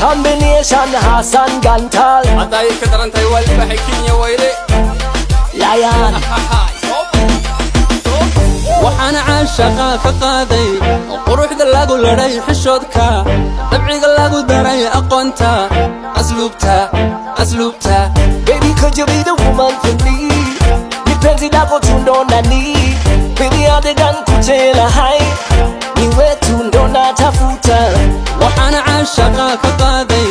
combination Hassan Gantal هذا كدران تايوال بحكين يا ويلي Lion وحنا عاشقا كقادي وقروح دلاقو لري حشودكا دبعي دلاقو داري أقوانتا أسلوبتا Baby, could you be the woman for me? Depends if I go to know na need. Baby, I the gun kuchela high. Niwe tundo na tafuta. وحنا عاشقا كقادي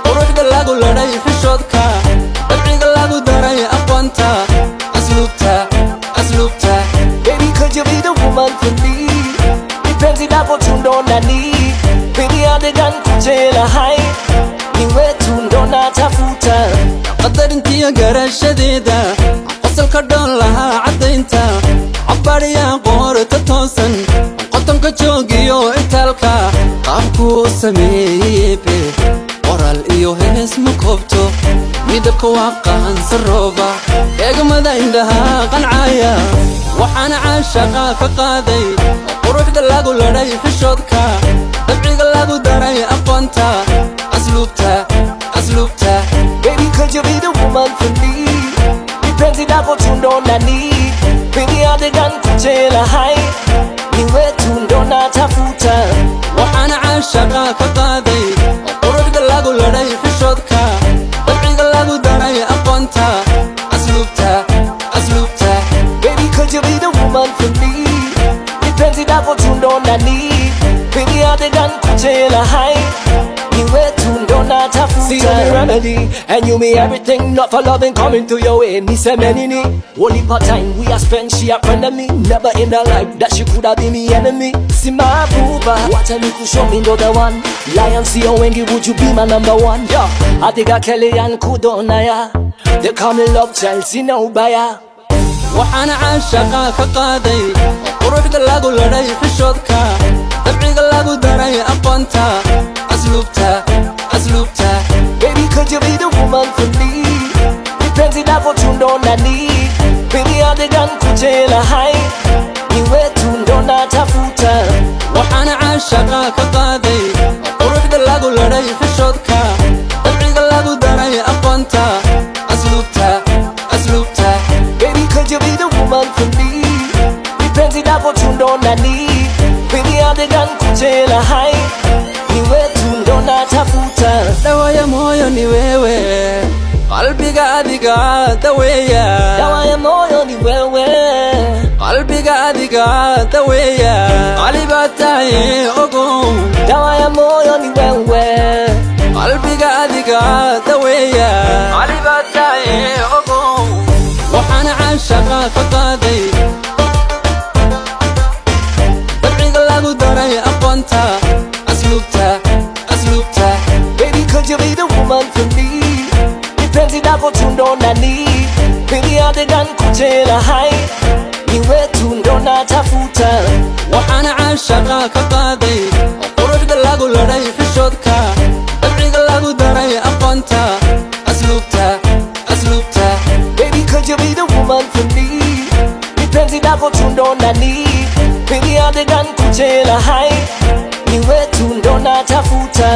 وقروح دلاقو لري حشودكا دبعي دلاقو داري أقوانتا أسلوبتا Baby, could you be the woman for me? Depends if I go to know na need. Baby, I the gun kuchela high. Niwe tundo na tafuta. قدر انتي قرش شديدة قصل كردون لها عدينتا عباريا قورة توسن قطن كجوغيو انتالكا قابكو سميبي قرال ايو هنس مكوبتو ميدك واقعا سروبا يقمد عندها قنعايا وحانا عاشقا كقادي وروح دلاقو لري حشودكا دبعي دلاقو داري اقوانتا أسلوبتا Baby, could you be the woman for me? Depends if I go to know na need. Baby, I the gun kuchela high. Niwe tundo na tafuta. وحنا عاشقا كقادي وروح دلاقو لري حشودكا دبعي دلاقو داري أقوانتا أسلوبتا Baby, could you be the woman for me? Depends if I go to know na need. Baby, I the gun kuchela high. Niwe tundo na tafuta. See you me remedy, and you me everything. Not for loving coming to your way. Me say many ni. Only part time we are spent. She a friend of me. Never in her life that she coulda be me enemy. See my booba, what a little show me the one. Lion see you Wendy, would you be my number one? Yeah, I think I Kelly and Kudonaya. They call me love Chelsea now buyer. وحنا عاشقا كقادي وروح دلاقو لري حشودكا دبعي دلاقو داري أقوانتا أسلوبتا Baby, could you be the woman for me? Depends if I go to know na need. Baby, I the gun kuchela high. Niwe tundo na tafuta. وحنا عاشقا كقادي وروح دلاقو لري حشودكا دبعي دلاقو داري أقوانتا أسلوبتا Baby, could you be the woman for me? Depends if I go to know na need. Baby, I the gun kuchela high. Niwe tundo na tafuta. dawa ya moyo ni wewe qalbiga adiga daweya Dawa ya moyo ni wewe qalbiga adiga daweya qalibataye ogo Dawa ya moyo ni wewe qalbiga adiga daweya qalibataye ogo waxana aashaqa faqaday dabciga lagu daray aqoonta asluubta Baby, could you be the woman for me? Depends if I go to know na need. Baby, I the gun kuchela high. Niwe tundo na tafuta. waxana aashaqa faqaday quruxda lagu laray xishoodka dabciga lagu daray aqoonta asluubta Baby, could you be the woman for me? Depends if I go to know na need. Baby, I the gun kuchela high. Niwe tundo na tafuta.